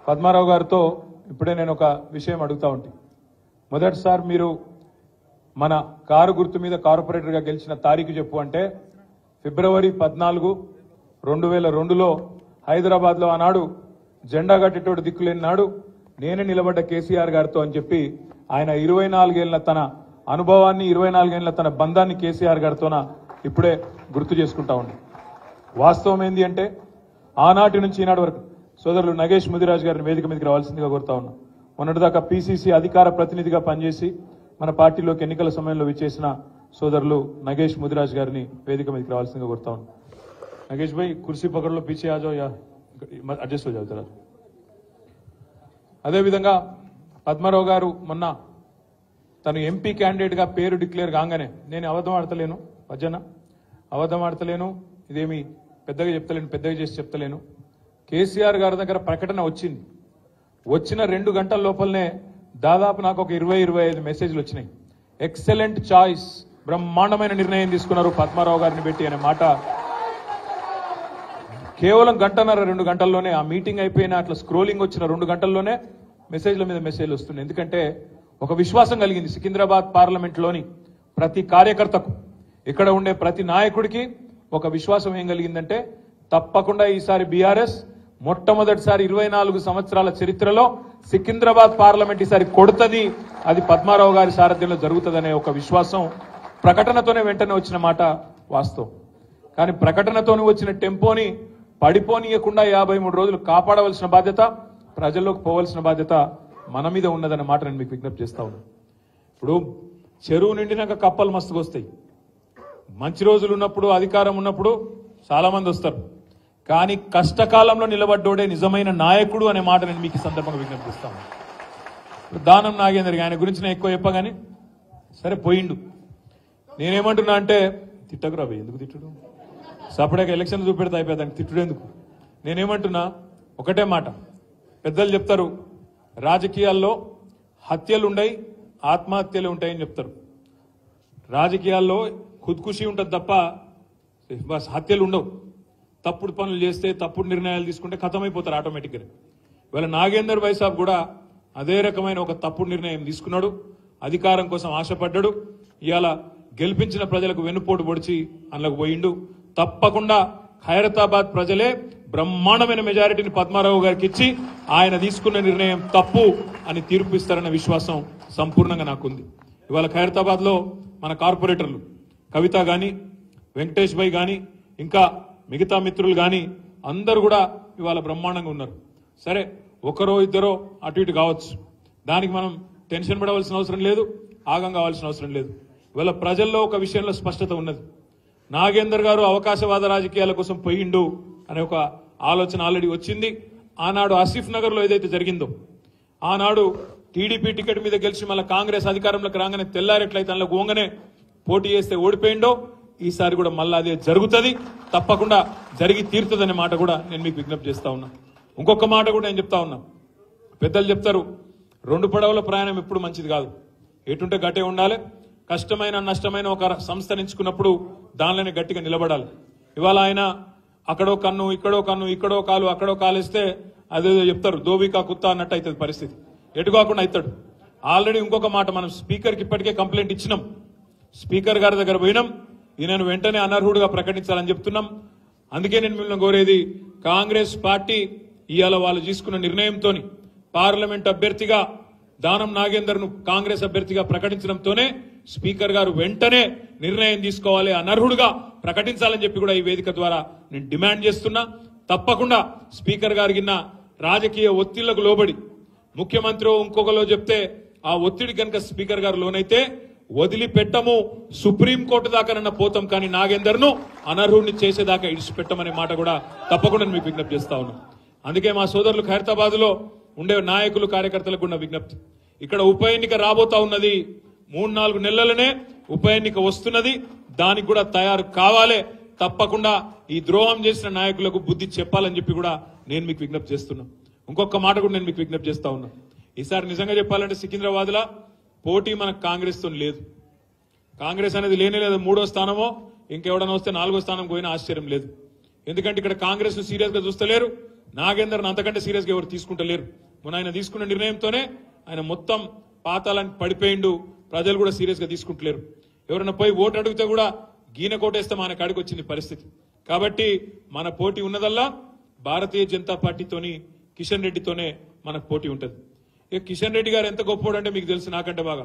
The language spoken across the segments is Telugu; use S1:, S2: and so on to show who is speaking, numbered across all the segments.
S1: పద్మారావు గారితో ఇప్పుడే నేను ఒక విషయం అడుగుతా ఉంటాను. మొదటిసారి మీరు మన కారు గుర్తు మీద కార్పొరేటర్గా గెలిచిన తారీఖు చెప్పు అంటే ఫిబ్రవరి 14, 2002లో హైదరాబాద్లో ఆనాడు జెండా కట్టేటోడు దిక్కులేని నాడు నేనే నిలబడ్డ కేసీఆర్ గారితో అని చెప్పి ఆయన 24 ఏళ్ల తన అనుభవాన్ని 24 ఏళ్ల తన బంధాన్ని కేసీఆర్ గారితోన ఇప్పుడే గుర్తు చేసుకుంటా ఉండి. వాస్తవం ఏంది అంటే ఆనాటి నుంచి ఈనాటి వరకు సోదరులు నగేష్ ముదిరాజ్ గారిని వేదిక మీదకి రావాల్సిందిగా కోరుతా ఉన్నా. మొన్నటిదాకా పీసీసీ అధికార ప్రతినిధిగా పనిచేసి మన పార్టీలోకి ఎన్నికల సమయంలో విచ్చేసిన సోదరులు నగేష్ ముదిరాజ్ గారిని వేదిక మీదకి రావాల్సిందిగా కోరుతా ఉన్నా. నగేష్ భాయ్ కుర్సీ పకడ్లో పీछे आ जाओ या అడ్జస్ట్ हो जाओ जरा. అదేవిధంగా పద్మారావు గారు మొన్న తను ఎంపీ క్యాండిడేట్ గా పేరు డిక్లేర్ కాగానే నేను అబద్ధం ఆడతలేను, వజ్జన అబద్ధం ఆడతలేను, ఇదేమి పెద్దగా చెప్తలేను, పెద్దగా చేసి చెప్తలేను. కేసీఆర్ గారి దగ్గర ప్రకటన వచ్చింది. వచ్చిన 2 గంటల లోపలనే దాదాపు నాకు ఒక 20-25 మెసేజ్లు వచ్చినాయి. ఎక్సలెంట్ చాయిస్, బ్రహ్మాండమైన నిర్ణయం తీసుకున్నారు పద్మారావు గారిని పెట్టి అనే మాట కేవలం 1.5-2 గంటల్లోనే ఆ మీటింగ్ అయిపోయిన అట్లా స్క్రోలింగ్ వచ్చిన 2 గంటల్లోనే మెసేజ్ల మీద మెసేజ్లు వస్తున్నాయి. ఎందుకంటే ఒక విశ్వాసం కలిగింది సికింద్రాబాద్ పార్లమెంట్లోని ప్రతి కార్యకర్తకు, ఇక్కడ ఉండే ప్రతి నాయకుడికి ఒక విశ్వాసం ఏం కలిగిందంటే తప్పకుండా ఈసారి బీఆర్ఎస్ మొట్టమొదటిసారి 24 సంవత్సరాల చరిత్రలో సికింద్రాబాద్ పార్లమెంట్ ఈసారి కొడుతుంది, అది పద్మారావు గారి సారథ్యంలో జరుగుతుందనే ఒక విశ్వాసం ప్రకటనతోనే వెంటనే వచ్చిన మాట వాస్తవం. కానీ ప్రకటనతోనే వచ్చిన టెంపోని పడిపోనీయకుండా 53 రోజులు కాపాడవలసిన బాధ్యత, ప్రజల్లోకి పోవలసిన బాధ్యత మన మీద ఉన్నదన్న మాట నేను మీకు విజ్ఞప్తి చేస్తా ఉన్నాను. ఇప్పుడు చెరువు నిండినాక కప్పలు మస్తుగా వస్తాయి. మంచి రోజులు ఉన్నప్పుడు, అధికారం ఉన్నప్పుడు చాలా మంది వస్తారు. కానీ కష్టకాలంలో నిలబడ్డోడే నిజమైన నాయకుడు అనే మాట నేను మీకు సందర్భంగా విజ్ఞప్తిస్తాను. దానం నాగేందర్ ఆయన గురించి నేను ఎక్కువ చెప్పగానే సరే పోయిండు. నేనేమంటున్నా అంటే తిట్టకురా భయ్, ఎందుకు తిట్టుడు, సపరేట్గా ఎలక్షన్ చూపెడితే అయిపోయేదానికి తిట్టుడు ఎందుకు. నేనేమంటున్నా ఒకటే మాట, పెద్దలు చెప్తారు రాజకీయాల్లో హత్యలు ఉండయి ఆత్మహత్యలు ఉంటాయని చెప్తారు. రాజకీయాల్లో ఖుద్కుషి ఉంటుంది తప్ప హత్యలు ఉండవు. తప్పుడు పనులు చేస్తే, తప్పుడు నిర్ణయాలు తీసుకుంటే ఖతమైపోతారు ఆటోమేటిక్గా. ఇవాళ నాగేందర్ భాయ్ సాబ్ కూడా అదే రకమైన ఒక తప్పుడు నిర్ణయం తీసుకున్నాడు, అధికారం కోసం ఆశపడ్డాడు. ఇవాళ గెలిపించిన ప్రజలకు వెన్నుపోటు పొడిచి అందులోకి పోయిండు. తప్పకుండా ఖైరతాబాద్ ప్రజలే బ్రహ్మాండమైన మెజారిటీని పద్మారావు గారికి ఇచ్చి ఆయన తీసుకున్న నిర్ణయం తప్పు అని తీర్పు ఇస్తారన్న విశ్వాసం సంపూర్ణంగా నాకుంది. ఇవాళ ఖైరతాబాద్ లో మన కార్పొరేటర్లు కవిత గాని, వెంకటేష్ భాయ్ గాని, ఇంకా మిగతా మిత్రులు గాని అందరూ కూడా ఇవాళ బ్రహ్మాండంగా ఉన్నారు. సరే ఒకరో ఇద్దరో అటు ఇటు కావచ్చు, దానికి మనం టెన్షన్ పడవలసిన అవసరం లేదు, ఆగం కావాల్సిన అవసరం లేదు. ఇవాళ ప్రజల్లో ఒక విషయంలో స్పష్టత ఉన్నది. నాగేందర్ గారు అవకాశవాద రాజకీయాల కోసం పోయిండు అనే ఒక ఆలోచన ఆల్రెడీ వచ్చింది. ఆనాడు ఆసిఫ్ నగర్ లో ఏదైతే జరిగిందో, ఆనాడు టీడీపీ టికెట్ మీద గెలిచి మళ్ళీ కాంగ్రెస్ అధికారంలోకి రాగానే తెల్లారెట్లయితే అందులో గోంగనే పోటీ చేస్తే ఓడిపోయిండో, ఈసారి కూడా మళ్ళీ అదే జరుగుతుంది, తప్పకుండా జరిగి తీరుతుందనే మాట కూడా నేను మీకు విజ్ఞప్తి చేస్తా ఉన్నా. ఇంకొక మాట కూడా నేను చెప్తా ఉన్నా, పెద్దలు చెప్తారు 2 పడవల ప్రయాణం ఎప్పుడు మంచిది కాదు, ఎటుంటే గట్టే ఉండాలి. కష్టమైన నష్టమైన ఒక సంస్థ ఎంచుకున్నప్పుడు దానిలోనే గట్టిగా నిలబడాలి. ఇవాళ ఆయన అక్కడో కన్ను, ఇక్కడో కన్ను, ఇక్కడో కాలు, అక్కడో కాలేస్తే అదేదో చెప్తారు దోబికా కుత్తా అన్నట్టు అవుతుంది పరిస్థితి, ఎటు కాకుండా అవుతాడు. ఆల్రెడీ ఇంకొక మాట, మనం స్పీకర్కి ఇప్పటికే కంప్లైంట్ ఇచ్చినాం, స్పీకర్ గారి దగ్గర పోయినాం, ఈయనను వెంటనే అనర్హుడుగా ప్రకటించాలని చెప్తున్నాం. అందుకే నేను మిమ్మల్ని కోరేది, కాంగ్రెస్ పార్టీ ఇవాళ వాళ్ళు తీసుకున్న నిర్ణయంతో పార్లమెంట్ అభ్యర్థిగా దానం నాగేందర్ ను కాంగ్రెస్ అభ్యర్థిగా ప్రకటించడంతోనే స్పీకర్ గారు వెంటనే నిర్ణయం తీసుకోవాలి, అనర్హుడుగా ప్రకటించాలని చెప్పి కూడా ఈ వేదిక ద్వారా నేను డిమాండ్ చేస్తున్నా. తప్పకుండా స్పీకర్ గారికి రాజకీయ ఒత్తిళ్లకు లోబడి ముఖ్యమంత్రి ఇంకొకలో చెప్తే ఆ ఒత్తిడి కనుక స్పీకర్ గారు లోనైతే వదిలిపెట్టము, సుప్రీంకోర్టు దాకానన్నా పోతాం, కానీ నాగేందర్ ను అనర్హుడిని చేసేదాకా ఇడిచిపెట్టమనే మాట కూడా తప్పకుండా మీకు విజ్ఞప్తి చేస్తా ఉన్నాం. అందుకే మా సోదరులు ఖైరతాబాద్ లో ఉండే నాయకులు కార్యకర్తలకు ఉన్న విజ్ఞప్తి, ఇక్కడ ఉప ఎన్నిక రాబోతా ఉన్నది, 3-4 నెలలనే ఉప ఎన్నిక వస్తున్నది, దానికి కూడా తయారు కావాలి. తప్పకుండా ఈ ద్రోహం చేసిన నాయకులకు బుద్ధి చెప్పాలని చెప్పి కూడా నేను మీకు విజ్ఞప్తి చేస్తున్నా. ఇంకొక మాట కూడా నేను మీకు విజ్ఞప్తి చేస్తా ఉన్నా, ఈసారి నిజంగా చెప్పాలంటే సికింద్రాబాద్ లా పోటీ మనకు కాంగ్రెస్ తో లేదు. కాంగ్రెస్ అనేది లేనే లేదు, 3వ స్థానమో ఇంకెవడన్నా వస్తే 4వ స్థానం పోయినా ఆశ్చర్యం లేదు. ఎందుకంటే ఇక్కడ కాంగ్రెస్ ను సీరియస్ గా చూస్తలేరు, నాగేందర్ని అంతకంటే సీరియస్గా ఎవరు తీసుకుంటలేరు. మొన్న ఆయన తీసుకున్న నిర్ణయంతోనే ఆయన మొత్తం పాతాలని పడిపోయిండు. ప్రజలు కూడా సీరియస్గా తీసుకుంటలేరు. ఎవరైనా పోయి ఓటు అడిగితే కూడా గీన కోటేస్తే మన కాడికి వచ్చింది పరిస్థితి. కాబట్టి మన పోటీ ఉన్నదల్లా భారతీయ జనతా పార్టీతోని కిషన్ రెడ్డితోనే మనకు పోటీ ఉంటుంది. ఇక కిషన్ రెడ్డి గారు ఎంత గొప్పోడు అంటే మీకు తెలుసు నాకంటే బాగా.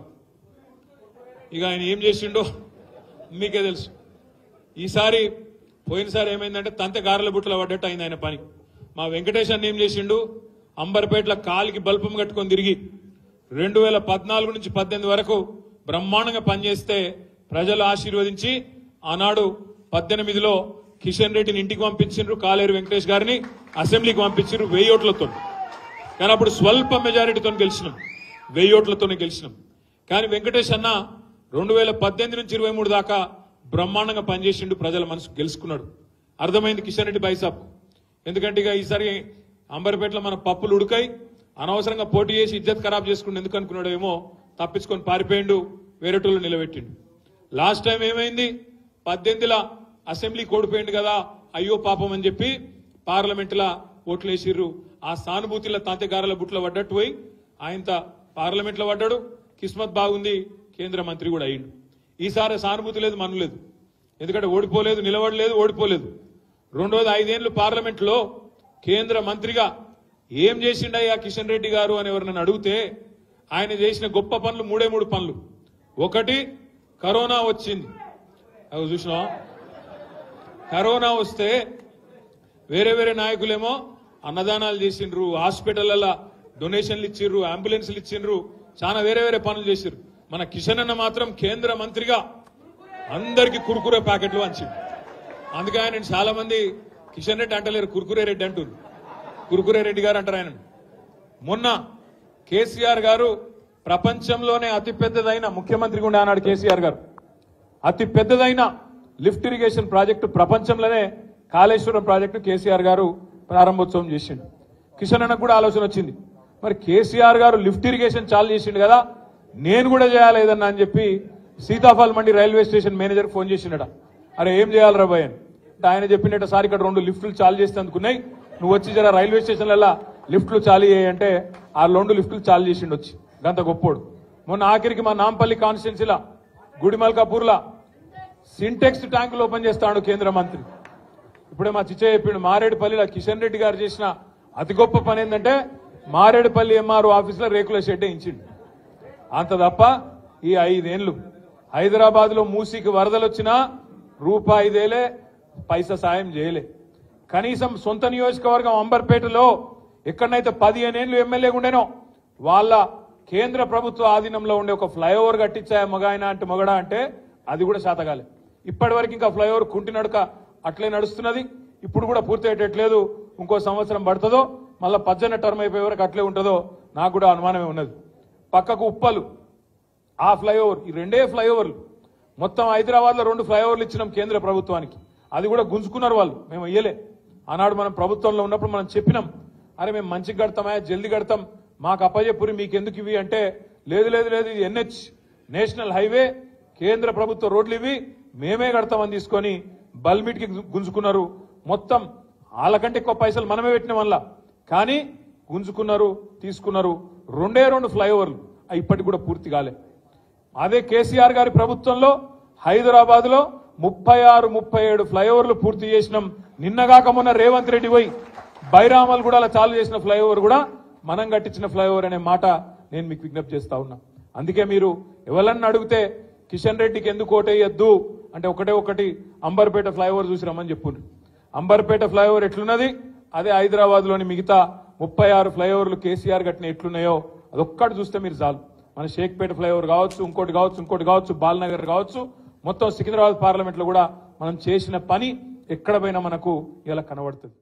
S1: ఇక ఆయన ఏం చేసిండో మీకే తెలుసు. ఈసారి పోయినసారి ఏమైందంటే తంతె గారెల బుట్టలో పడ్డట్టు అయింది ఆయన పని. మా వెంకటేష్ అన్న ఏం చేసిండు, అంబర్పేటలో కాలికి బల్పం కట్టుకొని తిరిగి 2014 నుంచి 18 వరకు బ్రహ్మాండంగా పనిచేస్తే ప్రజలు ఆశీర్వదించి ఆనాడు 18లో కిషన్ రెడ్డిని ఇంటికి పంపించిండ్రు, కాలేరు వెంకటేష్ గారిని అసెంబ్లీకి పంపించిండ్రు 1000 ఓట్లతో. కానీ అప్పుడు స్వల్ప మెజారిటీతో గెలిచినాం, 1000 ఓట్లతోనే గెలిచినాం. కానీ వెంకటేష్ అన్న 2018 నుంచి 23 దాకా బ్రహ్మాండంగా పనిచేసిండు, ప్రజల మనసు గెలుచుకున్నాడు. అర్థమైంది కిషన్ రెడ్డి బైసాబ్. ఎందుకంటే ఇక ఈసారి అంబర్పేటలో మన పప్పులు ఉడకై అనవసరంగా పోటీ చేసి ఇజ్జత్ ఖరాబ్ చేసుకుంటూ ఎందుకు అనుకున్నాడేమో తప్పించుకొని పారిపోయిండు, వేరేటోళ్ళు నిలబెట్టిండు. లాస్ట్ టైం ఏమైంది, 18లో అసెంబ్లీకి ఓడిపోయిండు కదా, అయ్యో పాపం అని చెప్పి పార్లమెంట్లో ఓట్లు వేసిర్రు. ఆ సానుభూతిలో తాంతెగారల బుట్లో పడ్డట్టు పోయి ఆయన పార్లమెంట్లో పడ్డాడు. కిస్మత్ బాగుంది, కేంద్ర మంత్రి కూడా అయ్యిండు. ఈసారి సానుభూతి లేదు, మను లేదు. ఎందుకంటే ఓడిపోలేదు, నిలబడలేదు, ఓడిపోలేదు. రెండోది 5 ఏళ్లు పార్లమెంట్లో కేంద్ర మంత్రిగా ఏం చేసిండయ్యా కిషన్ రెడ్డి గారు అని ఎవరినైనా అడిగితే ఆయన చేసిన గొప్ప పనులు 3 పనులు. ఒకటి, కరోనా వచ్చింది. అవి చూసినా, కరోనా వస్తే వేరే నాయకులేమో అన్నదానాలు చేసిండ్రు, హాస్పిటల్ల డొనేషన్లు ఇచ్చిండ్రు, అంబులెన్స్లు ఇచ్చిండ్రు, చాలా వేరే పనులు చేసిండ్రు. మన కిషన్ అన్న మాత్రం కేంద్ర మంత్రిగా అందరికి కుర్కురే ప్యాకెట్లు వంచిండు. అందుకే ఆయన చాలా మంది కిషన్ రెడ్డి అంటలేరు, కుర్కురే రెడ్డి అంటున్నారు. కుర్కురే రెడ్డి గారు అంటారు ఆయన. మొన్న కేసీఆర్ గారు ప్రపంచంలోనే అతిపెద్దదైన ముఖ్యమంత్రిగా ఉండే ఆనాడు కేసీఆర్ గారు అతిపెద్దదైన లిఫ్ట్ ఇరిగేషన్ ప్రాజెక్టు ప్రపంచంలోనే కాళేశ్వరం ప్రాజెక్టు కేసీఆర్ గారు ప్రారంభోత్సవం చేసిండు. కిషన్ అన్నకు కూడా ఆలోచన వచ్చింది, మరి కేసీఆర్ గారు లిఫ్ట్ ఇరిగేషన్ చాలు చేసిండు కదా, నేను కూడా చేయాలి ఏదన్నా అని చెప్పి సీతాఫల్ మండి రైల్వే స్టేషన్ మేనేజర్ ఫోన్ చేసిండట. అరే ఏం చేయాలి రా భయ్ అని అంటే ఆయన చెప్పినట్టు, సార్ ఇక్కడ 2 లిఫ్టులు చాలు చేస్తే అందుకున్నాయి, నువ్వు వచ్చి జర రైల్వే స్టేషన్లలో లిఫ్టులు చాలు చేయంటే ఆ 2 లిఫ్టులు చాలు చేసిండు వచ్చి. గంత గొప్పోడు. మొన్న ఆఖరికి మా నాంపల్లి కాన్స్టిట్యున్సీలా గుడిమల్కాపూర్లా సింటెక్స్ ట్యాంకులు ఓపెన్ చేస్తాడు కేంద్ర మంత్రి. ఇప్పుడే మా చిచ్చయ్య చెప్పిండు, మారేడుపల్లిలో కిషన్ రెడ్డి గారు చేసిన అతి గొప్ప పని ఏంటంటే మారేడుపల్లి ఎంఆర్ఓ ఆఫీసులో రేకుల షెడ్ ఇచ్చిండు. అంత తప్ప ఈ 5 ఏళ్లు హైదరాబాద్ లో మూసీకి వరదలు వచ్చినా రూపాయి దేలే, పైసా సాయం చేయలే. కనీసం సొంత నియోజకవర్గం అంబర్పేటలో ఎక్కడనైతే 15 ఏళ్లు ఎమ్మెల్యేగా ఉండేనో వాళ్ళ కేంద్ర ప్రభుత్వ ఆధీనంలో ఉండే ఒక ఫ్లైఓవర్ కట్టించాయ మగాయన అంటే మొగడా అంటే అది కూడా శాతగాలే. ఇప్పటి వరకు ఇంకా ఫ్లైఓవర్ కుంటి నడక అట్లే నడుస్తున్నది. ఇప్పుడు కూడా పూర్తి అయ్యేటట్లేదు. ఇంకో సంవత్సరం పడుతుందో మళ్ళా 18 టర్మ్ అయిపోయే వరకు అట్లే ఉంటుందో నాకు కూడా అనుమానమే ఉన్నది. పక్కకు ఉప్పలు, ఆ ఫ్లైఓవర్, ఈ 2 ఫ్లైఓవర్లు మొత్తం హైదరాబాద్ లో 2 ఫ్లైఓవర్లు ఇచ్చినాం కేంద్ర ప్రభుత్వానికి. అది కూడా గుంజుకున్నారు వాళ్ళు, మేము ఇయ్యలే. ఆనాడు మనం ప్రభుత్వంలో ఉన్నప్పుడు మనం చెప్పినాం, అరే మేము మంచిగా కడతామా, జల్దీ కడతాం, మాకు అప్పజెప్పురి, మీకెందుకు ఇవి అంటే లేదు ఇది NH నేషనల్ హైవే, కేంద్ర ప్రభుత్వ రోడ్లు ఇవి, మేమే కడతామని తీసుకొని బల్మిట్కి గుంజుకున్నారు. మొత్తం వాళ్ళకంటే ఎక్కువ పైసలు మనమే పెట్టిన వల్ల, కానీ గుంజుకున్నారు, తీసుకున్నారు. 2 ఫ్లైఓవర్లు ఇప్పటికి కూడా పూర్తి కాలే. అదే కేసీఆర్ గారి ప్రభుత్వంలో హైదరాబాద్ లో 36-37 ఫ్లైఓవర్లు పూర్తి చేసినాం. నిన్నగాక మొన్న రేవంత్ రెడ్డి పోయి బైరామల్ కూడా చాలు చేసిన ఫ్లైఓవర్ కూడా మనం కట్టించిన ఫ్లైఓవర్ అనే మాట నేను మీకు విజ్ఞప్తి చేస్తా ఉన్నా. అందుకే మీరు ఎవరన్నా అడిగితే కిషన్ రెడ్డికి ఎందుకు ఓటేయద్దు అంటే ఒకటి అంబర్పేట ఫ్లైఓవర్ చూసి రమ్మని చెప్పుండ్రు. అంబర్పేట ఫ్లైఓవర్ ఎట్లున్నది, అదే హైదరాబాద్ లోని మిగతా 36 ఫ్లైఓవర్లు కేసీఆర్ కట్టిన ఎట్లున్నాయో అదొక్కటి చూస్తే మీరు చాలు. మన షేక్పేట ఫ్లైఓవర్ కావచ్చు, ఇంకోటి కావచ్చు, బాల్నగర్ కావచ్చు, మొత్తం సికింద్రాబాద్ పార్లమెంట్ లో కూడా మనం చేసిన పని ఎక్కడ పోయినా మనకు ఇలా కనబడుతుంది.